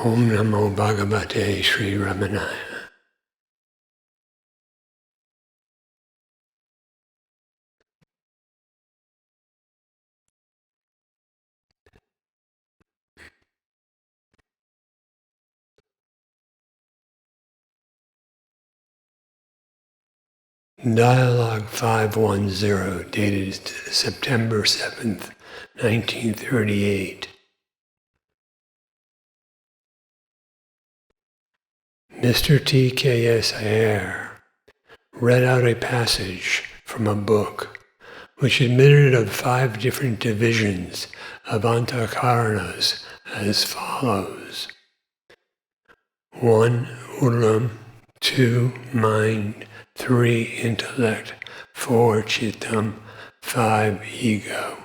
Om Namo Bhagavate Sri Ramana. Dialog 510, dated September 7th, 1938. Mr. T.K.S. Ayer read out a passage from a book which admitted of 5 different divisions of antakaranas as follows. 1. Ulam. 2. Mind. 3. Intellect. 4. Chittam. 5. Ego.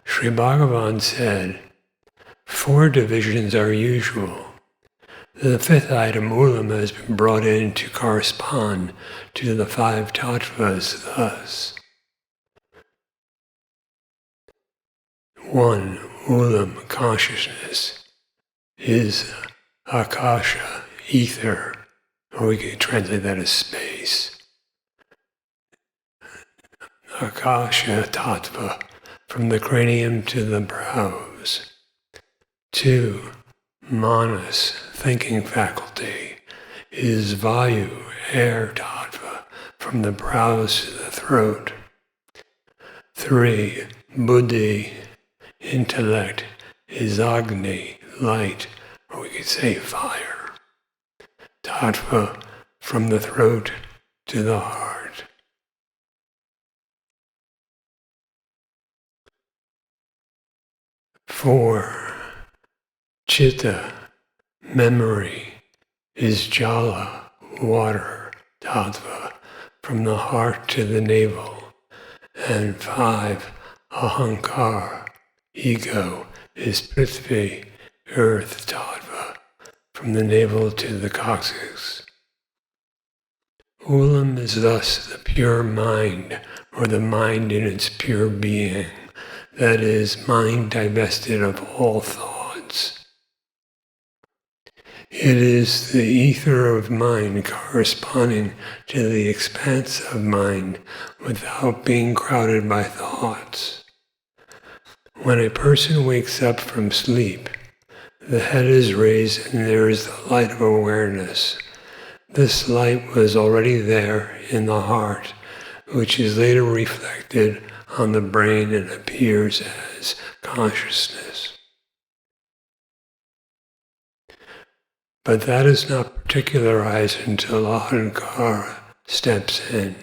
Sri Bhagavan said, 4 divisions are usual. The 5th item, Ulam, has been brought in to correspond to the 5 Tattvas thus. 1. Ulam, consciousness, is akasha, ether, or we could translate that as space. Akasha tattva, from the cranium to the brows. 2. Manas, thinking faculty, is vayu, air tattva, from the brows to the throat. 3. Buddhi, intellect, is agni, light, or we could say fire, tattva, from the throat to the heart. 4. Chitta, memory, is jala, water, tattva, from the heart to the navel. And 5. Ahankar, ego, is prithvi, earth, tattva, from the navel to the coccyx. Ulam is thus the pure mind, or the mind in its pure being, that is, mind divested of all thoughts. It is the ether of mind corresponding to the expanse of mind without being crowded by thoughts. When a person wakes up from sleep, the head is raised and there is the light of awareness. This light was already there in the heart, which is later reflected on the brain and appears as consciousness. But that is not particularized until ahankara steps in.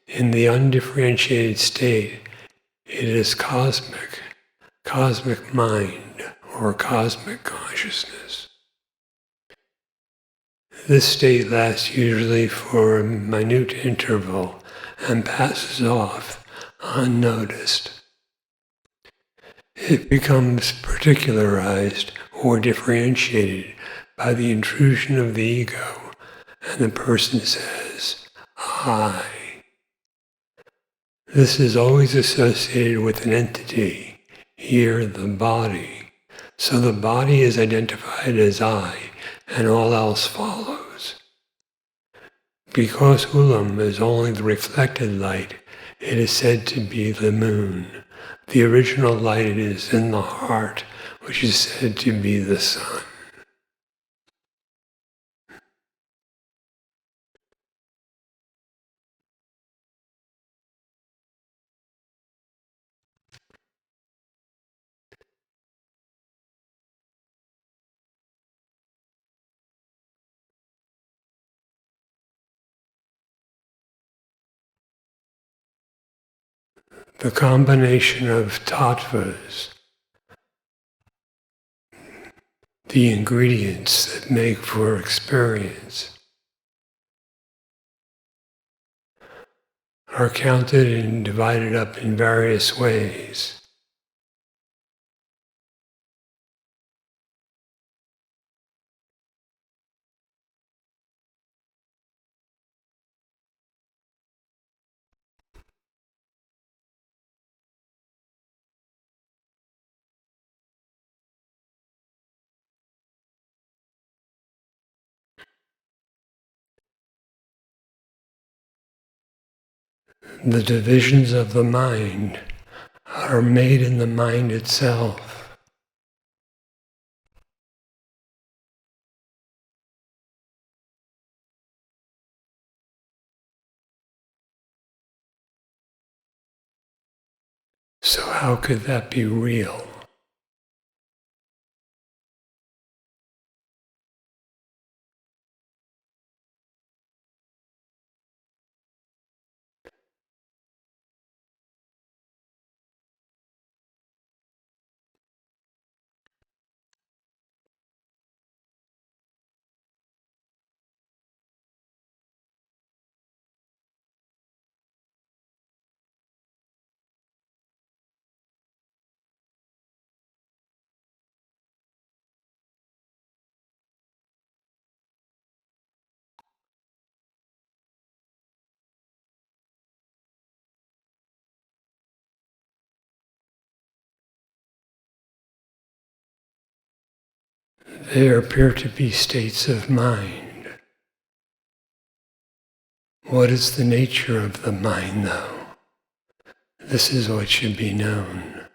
In the undifferentiated state, it is cosmic mind, or cosmic consciousness. This state lasts usually for a minute interval and passes off unnoticed. It becomes particularized or differentiated by the intrusion of the ego, and the person says, I. This is always associated with an entity, here the body. So the body is identified as I, and all else follows. Because Ulam is only the reflected light, it is said to be the moon. The original light is in the heart, which is said to be the sun. The combination of tattvas, the ingredients that make for experience, are counted and divided up in various ways. The divisions of the mind are made in the mind itself. So how could that be real? There appear to be states of mind. What is the nature of the mind, though? This is what should be known.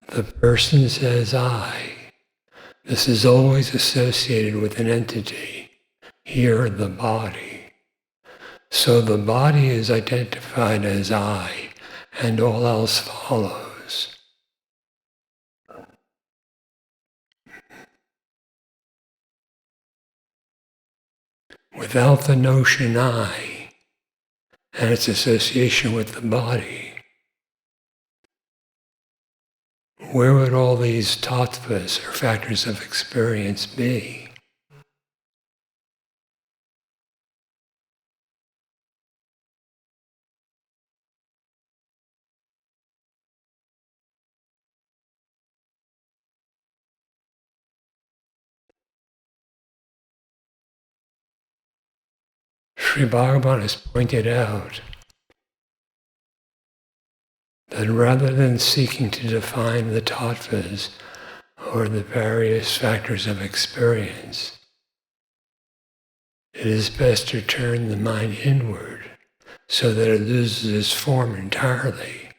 The person says I. This is always associated with an entity, here the body. So the body is identified as I, and all else follows. Without the notion I, and its association with the body, where would all these tattvas, or factors of experience, be? Sri Bhagavan has pointed out that rather than seeking to define the tattvas or the various factors of experience, it is best to turn the mind inward so that it loses its form entirely.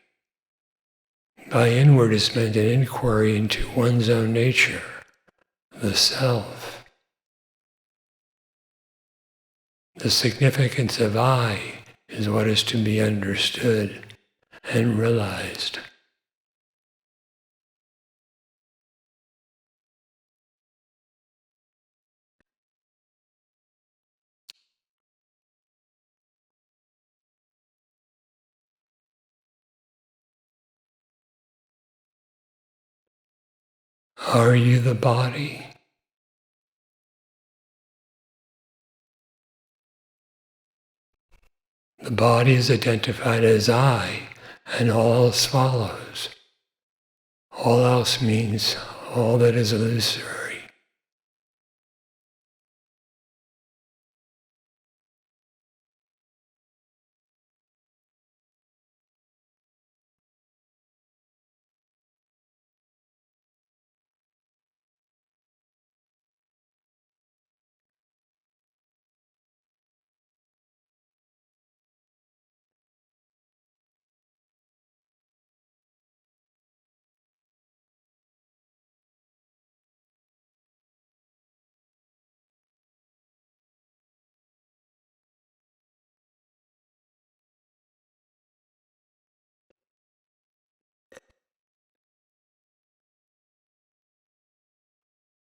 By inward is meant an inquiry into one's own nature, the self. The significance of I is what is to be understood and realized. Are you the body? The body is identified as I, and all else follows. All else means all that is illusory.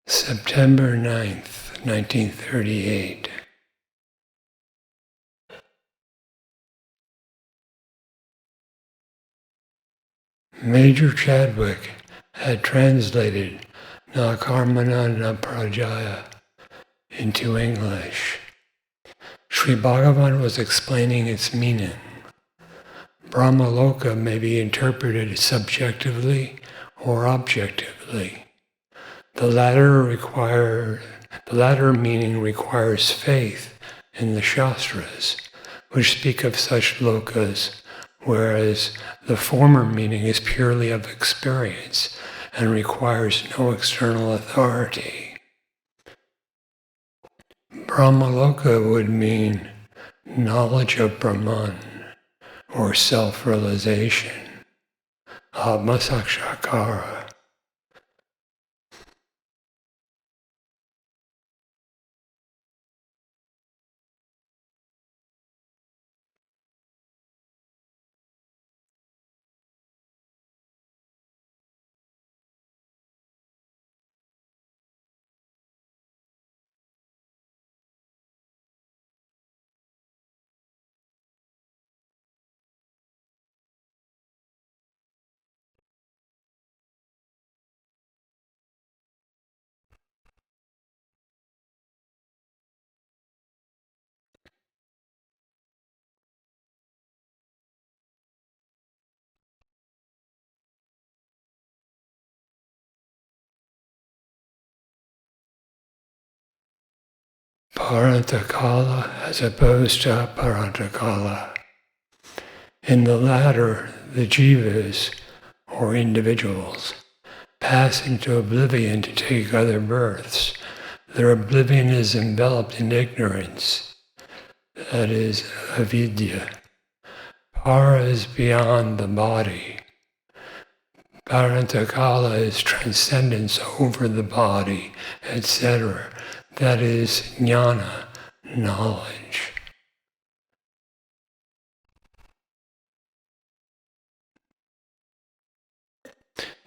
September 9th, 1938. Major Chadwick had translated Na Karmana Na Prajaya into English. Sri Bhagavan was explaining its meaning. Brahmaloka may be interpreted subjectively or objectively. The latter meaning requires faith in the Shastras, which speak of such lokas whereas the former meaning is purely of experience and requires no external authority. Brahmaloka would mean knowledge of Brahman, or self-realization, Atmasakshakara. Parantakala as opposed to aparantakala. In the latter, the jivas, or individuals, pass into oblivion to take other births. Their oblivion is enveloped in ignorance, that is, avidya. Para is beyond the body. Parantakala is transcendence over the body, etc. That is jnana, knowledge.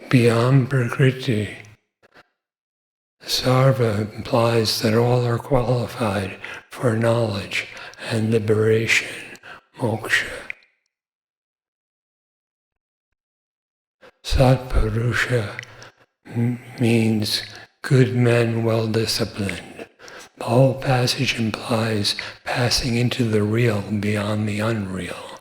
Beyond prakriti, sarva implies that all are qualified for knowledge and liberation, moksha. Satpurusha means good men well disciplined. The whole passage implies passing into the real beyond the unreal.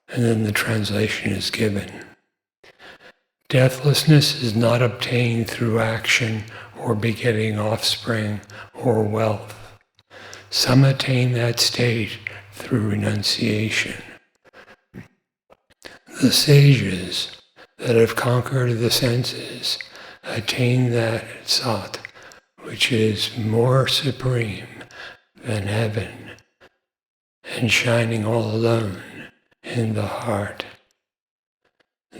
And then the translation is given. Deathlessness is not obtained through action or begetting offspring or wealth. Some attain that state through renunciation. The sages that have conquered the senses attain that sat, which is more supreme than heaven and shining all alone in the heart.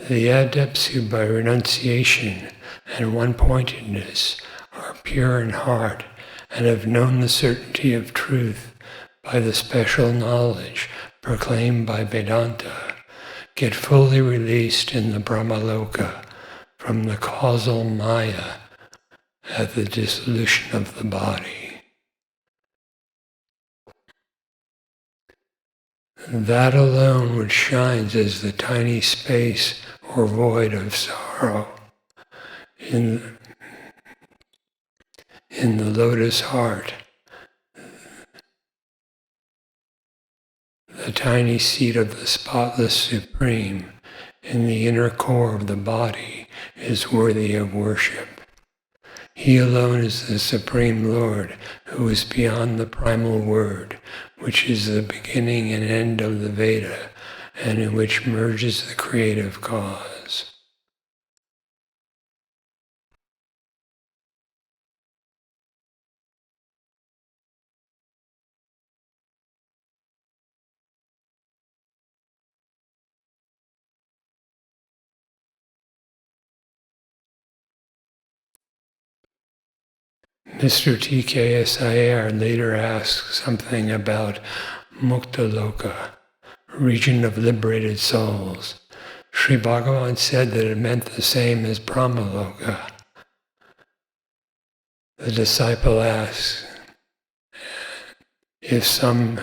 The adepts who by renunciation and one-pointedness are pure in heart and have known the certainty of truth by the special knowledge proclaimed by Vedanta, get fully released in the Brahmaloka from the causal maya at the dissolution of the body. That alone which shines as the tiny space or void of sorrow in the lotus heart, the tiny seat of the spotless Supreme in the inner core of the body is worthy of worship. He alone is the Supreme Lord who is beyond the primal word, which is the beginning and end of the Veda, and in which merges the creative cause. Mr. T.K.S.I.R. later asks something about Muktaloka, region of liberated souls. Sri Bhagavan said that it meant the same as Brahmaloka. The disciple asks if some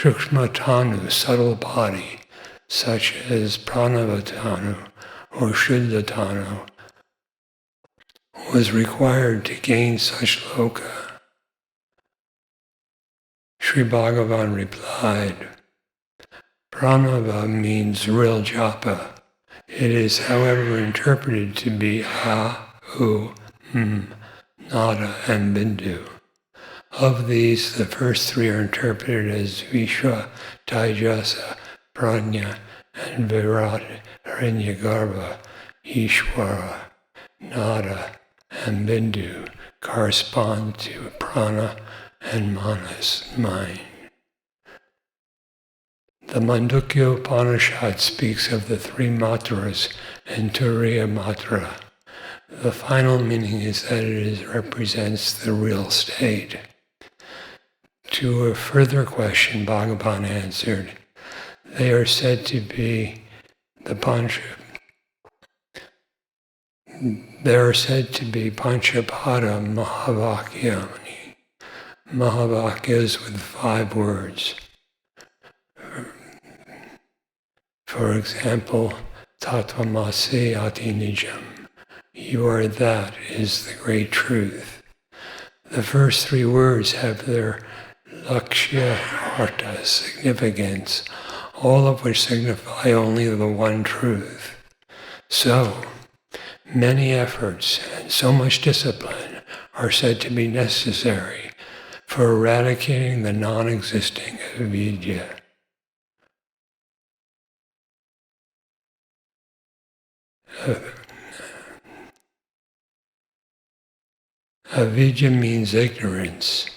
Sukshmatanu, subtle body, such as Pranavatanu or Shuddhatanu, was required to gain such loka. Sri Bhagavan replied, Pranava means real japa. It is, however, interpreted to be a, u, nada, and bindu. Of these, the first three are interpreted as Vishwa, Taijasa, Prajna, and Virat, Hiranyagarbha, Ishvara, Nada, and Bindu correspond to prana and manas, mind. The Mandukya Upanishad speaks of the three matras and Turiya matra. The final meaning is that represents the real state. To a further question, Bhagavan answered, they are said to be the Panchapada Mahavakyani, Mahavakyas with 5 words. For example, Tattvamasi ati nijam, you are that is the great truth. The first 3 words have their lakshya artha, significance, all of which signify only the one truth. So, many efforts and so much discipline are said to be necessary for eradicating the non-existing avidya. Avidya means ignorance.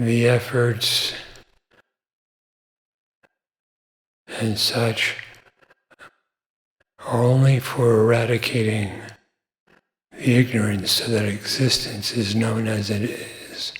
The efforts and such are only for eradicating the ignorance so that existence is known as it is.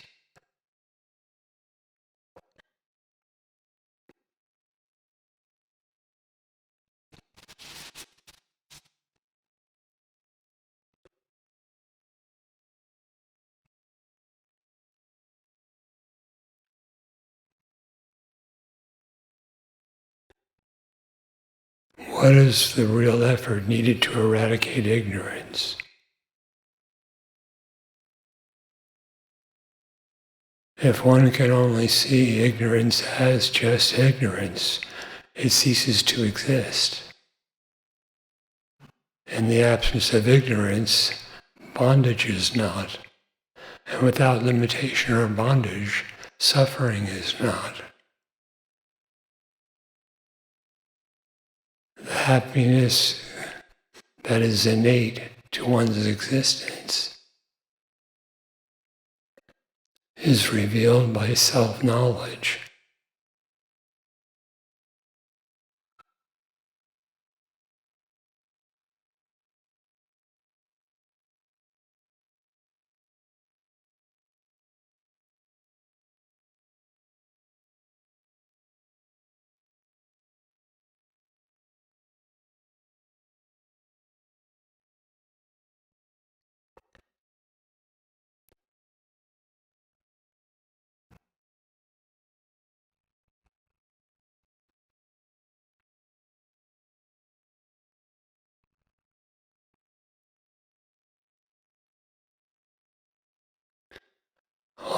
What is the real effort needed to eradicate ignorance? If one can only see ignorance as just ignorance, it ceases to exist. In the absence of ignorance, bondage is not. And without limitation or bondage, suffering is not. The happiness that is innate to one's existence is revealed by self-knowledge.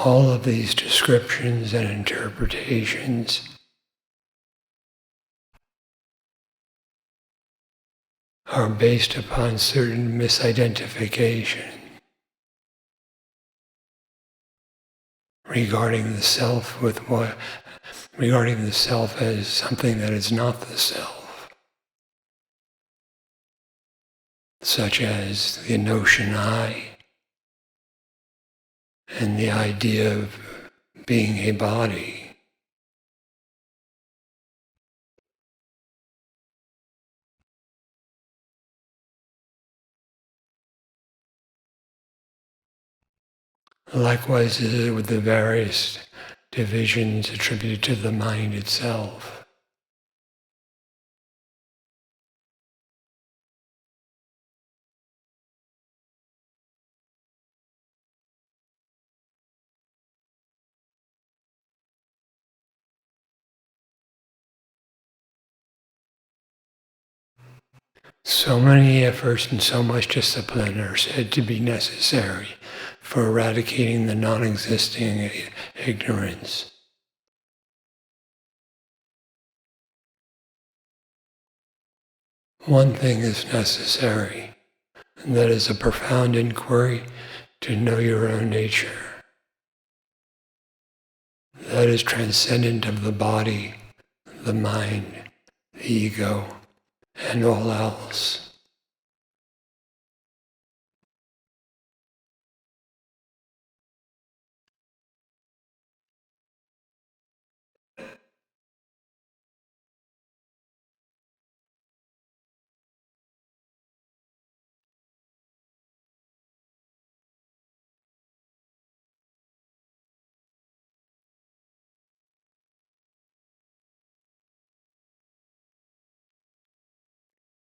All of these descriptions and interpretations are based upon certain misidentification regarding the self regarding the self as something that is not the self, such as the notion I and the idea of being a body. Likewise is it with the various divisions attributed to the mind itself. So many efforts and so much discipline are said to be necessary for eradicating the non-existing ignorance. One thing is necessary, and that is a profound inquiry to know your own nature. That is transcendent of the body, the mind, the ego, and all else.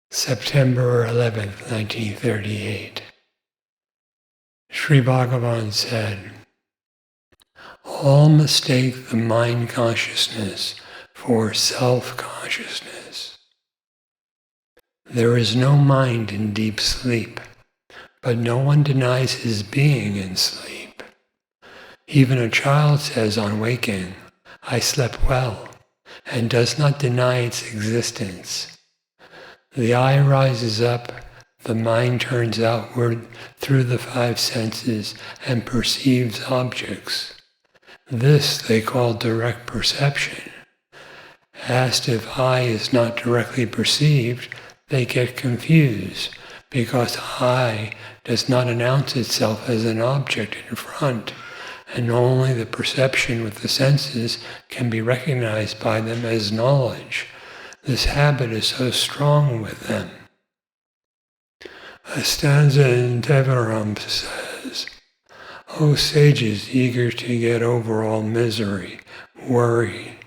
September 11th, 1938. Sri Bhagavan said, "All mistake the mind consciousness for self-consciousness. There is no mind in deep sleep, but no one denies his being in sleep. Even a child says on waking, 'I slept well,' and does not deny its existence. The eye rises up, the mind turns outward through the five senses and perceives objects. This they call direct perception. Asked if I is not directly perceived, they get confused because I does not announce itself as an object in front, and only the perception with the senses can be recognized by them as knowledge. This habit is so strong with them." A stanza in Devaram says, "O sages eager to get over all misery, worry.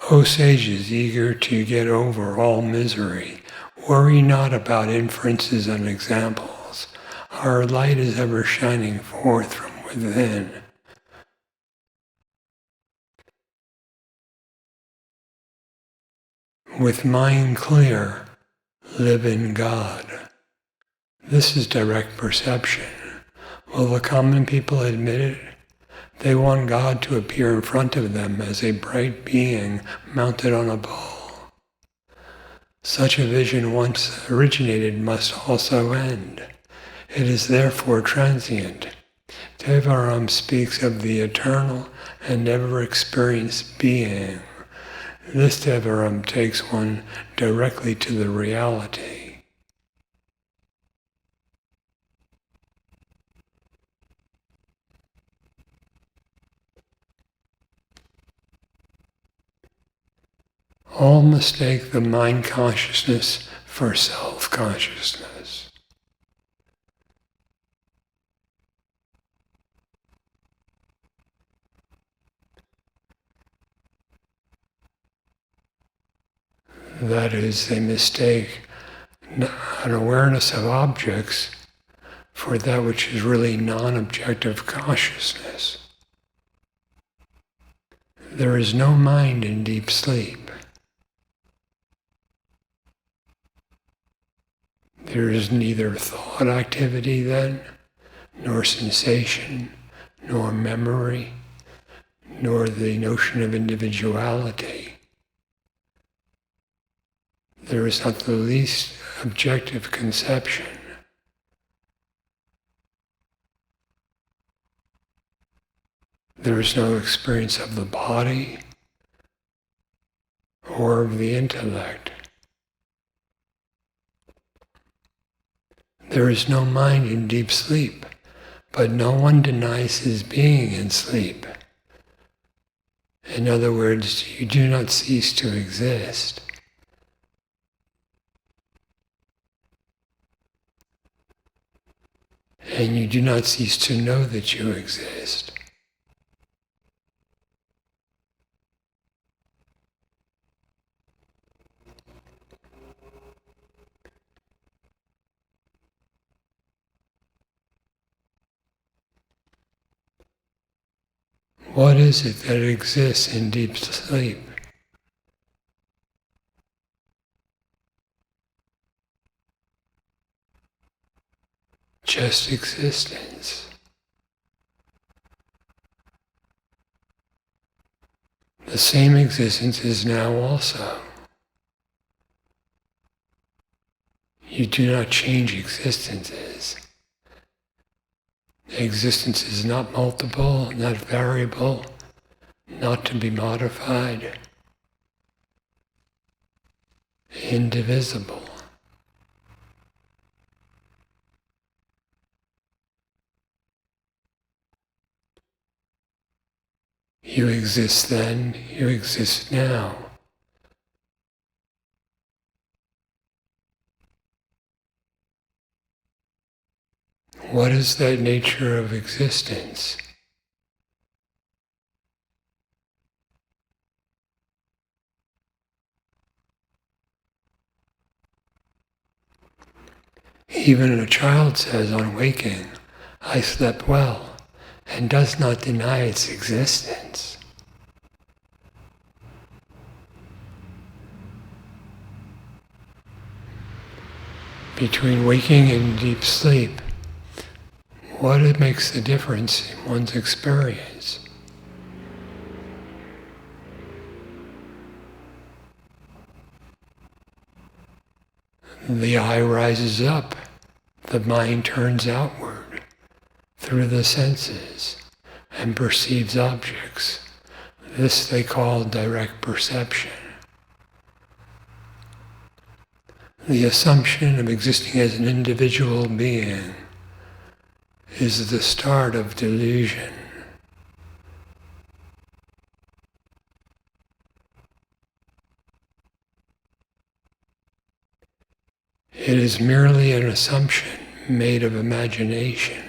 O sages eager to get over all misery, worry not about inferences and examples. Our light is ever shining forth from within." With mind clear, live in God. This is direct perception. Will the common people admit it? They want God to appear in front of them as a bright being mounted on a bull. Such a vision once originated must also end. It is therefore transient. Devaram speaks of the eternal and never experienced being. This Devaram takes one directly to the reality. All mistake the mind consciousness for self-consciousness. That is, they mistake an awareness of objects for that which is really non-objective consciousness. There is no mind in deep sleep. There is neither thought activity then, nor sensation, nor memory, nor the notion of individuality. There is not the least objective conception. There is no experience of the body or of the intellect. There is no mind in deep sleep, but no one denies his being in sleep. In other words, you do not cease to exist. And you do not cease to know that you exist. What is it that exists in deep sleep? Just existence. The same existence is now also. You do not change existences. Existence is not multiple, not variable, not to be modified, indivisible. You exist then, you exist now. What is that nature of existence? Even a child says on waking, I slept well, and does not deny its existence. Between waking and deep sleep, what makes the difference in one's experience? The eye rises up, the mind turns outward through the senses and perceives objects. This they call direct perception. The assumption of existing as an individual being is the start of delusion. It is merely an assumption made of imagination.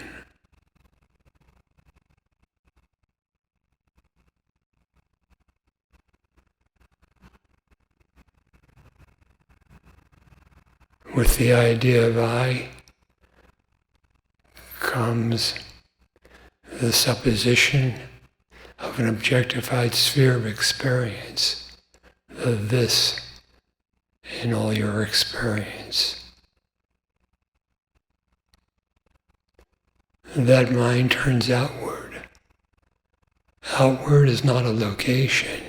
With the idea of I comes the supposition of an objectified sphere of experience, the this in all your experience. That mind turns outward. Outward is not a location.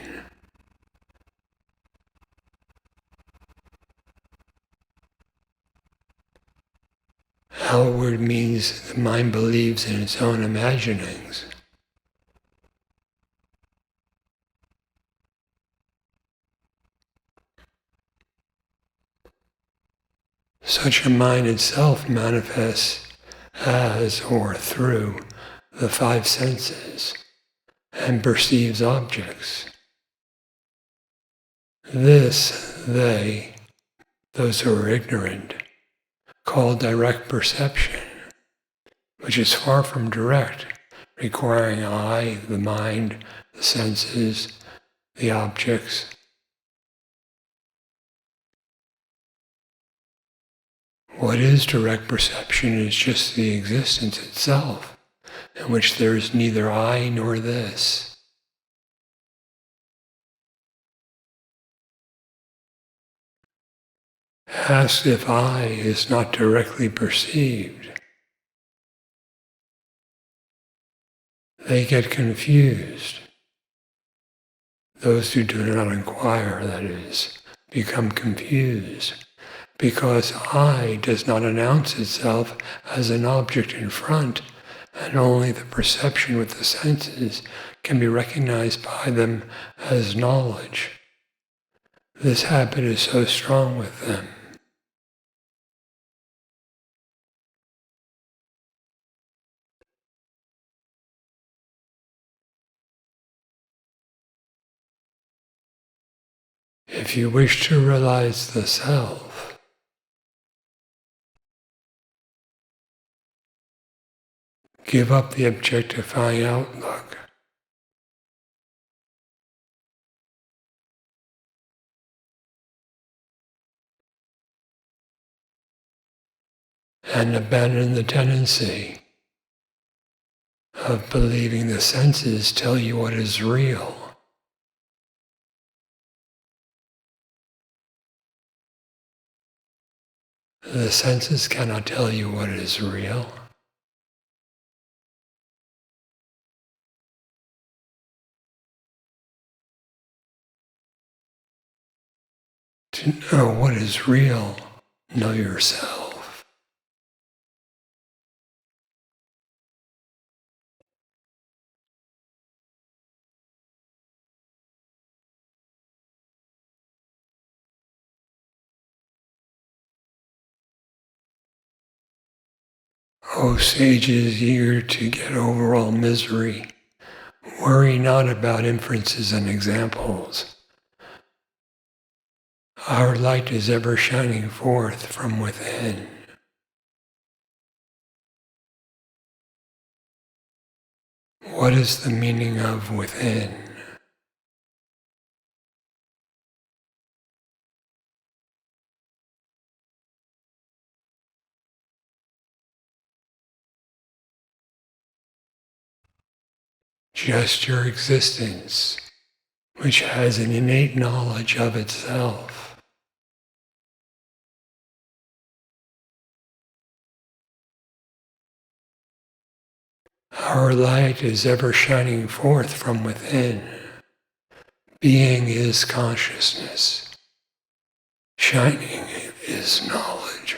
Outward means the mind believes in its own imaginings. Such a mind itself manifests as or through the five senses and perceives objects. This they, those who are ignorant, call direct perception, which is far from direct, requiring I, the mind, the senses, the objects. What is direct perception is just the existence itself, in which there is neither I nor this. Asked if I is not directly perceived, they get confused. Those who do not inquire, that is, become confused, because I does not announce itself as an object in front, and only the perception with the senses can be recognized by them as knowledge. This habit is so strong with them. If you wish to realize the self, give up the objectifying outlook. And abandon the tendency of believing the senses tell you what is real. The senses cannot tell you what is real. To know what is real, know yourself. O sages eager to get over all misery, worry not about inferences and examples. Our light is ever shining forth from within. What is the meaning of within? Just your existence, which has an innate knowledge of itself. Our light is ever shining forth from within. Being is consciousness. Shining is knowledge.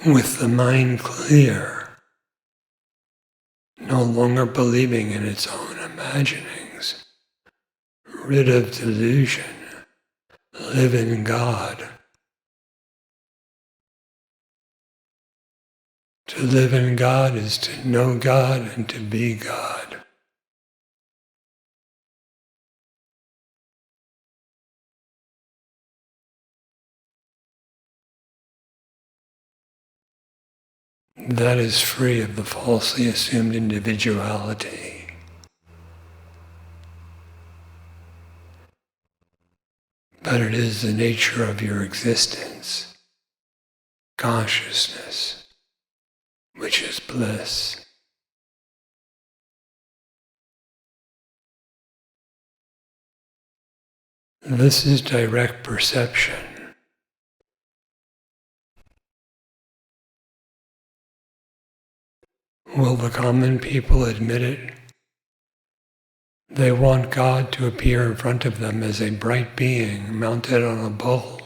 With the mind clear, no longer believing in its own imaginings, rid of delusion, live in God. To live in God is to know God and to be God. That is free of the falsely assumed individuality. But it is the nature of your existence, consciousness, which is bliss. This is direct perception. Will the common people admit it? They want God to appear in front of them as a bright being mounted on a bull.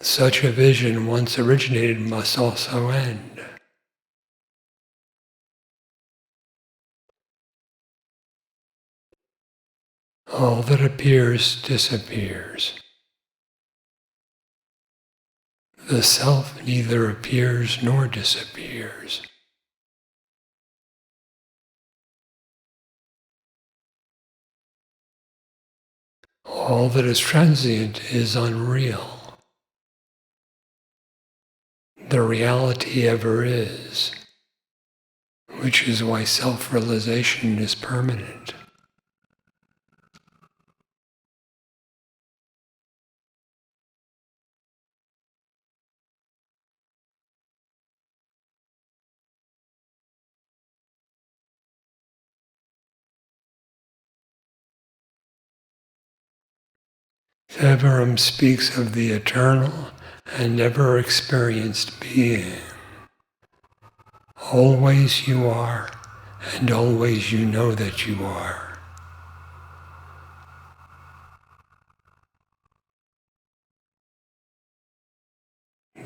Such a vision, once originated, must also end. All that appears disappears. The self neither appears nor disappears. All that is transient is unreal. The reality ever is, which is why self-realization is permanent. Severum speaks of the eternal and never experienced being. Always you are, and always you know that you are.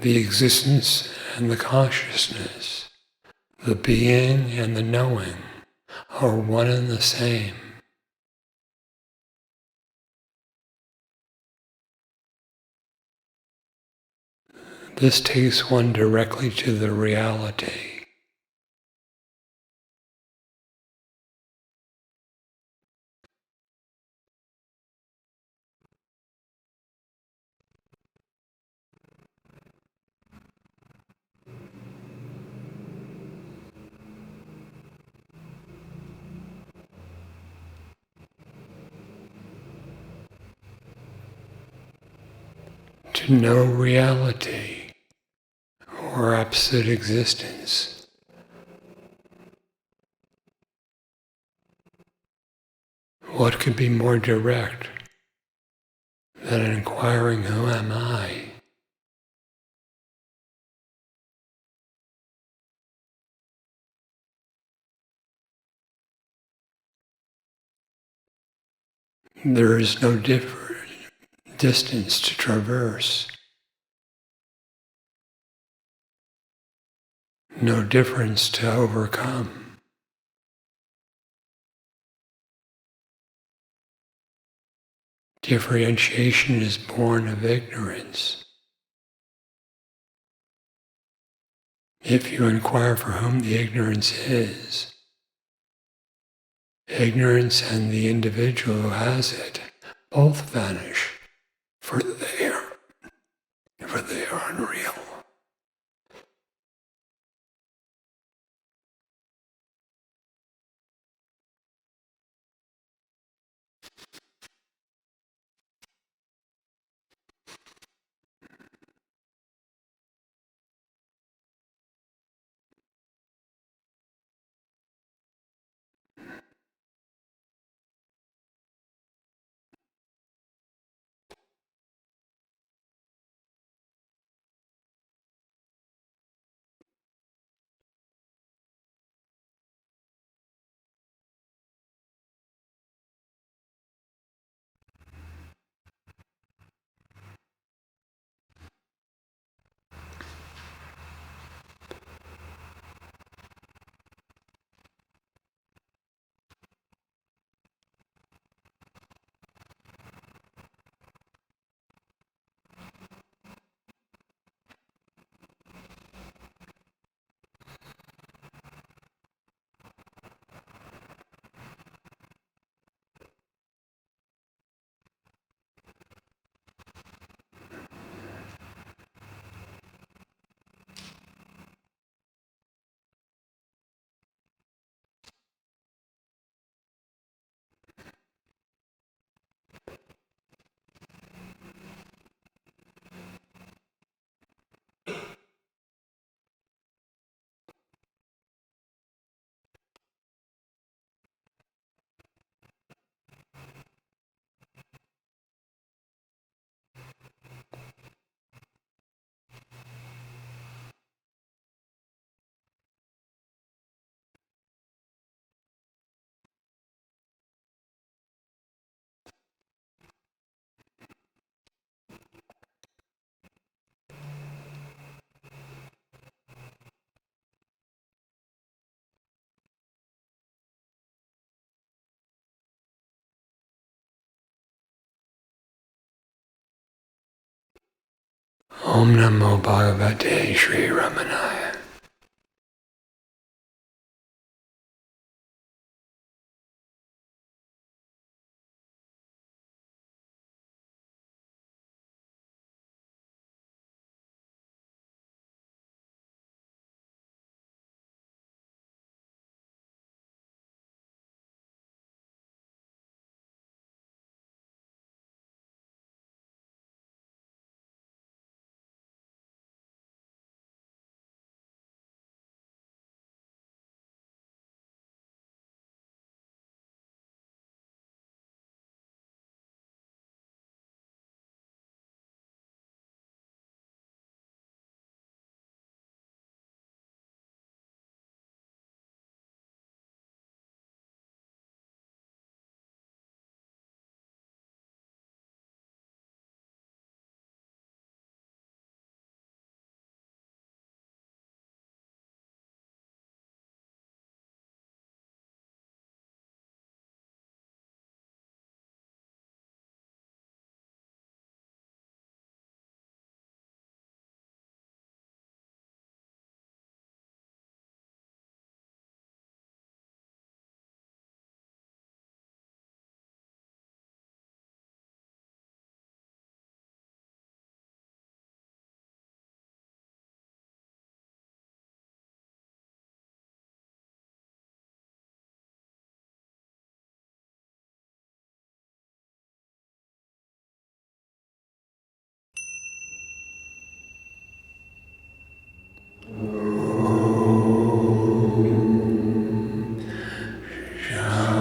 The existence and the consciousness, the being and the knowing, are one and the same. This takes one directly to the reality. To know reality, or absolute existence. What could be more direct than inquiring, who am I? there is no distance to traverse, no difference to overcome. Differentiation is born of ignorance. If you inquire for whom the ignorance is, ignorance and the individual who has it both vanish, for they are unreal. Om Namo Bhagavate Sri Ramanaya.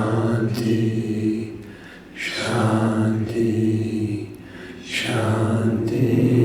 Shanti, Shanti, Shanti.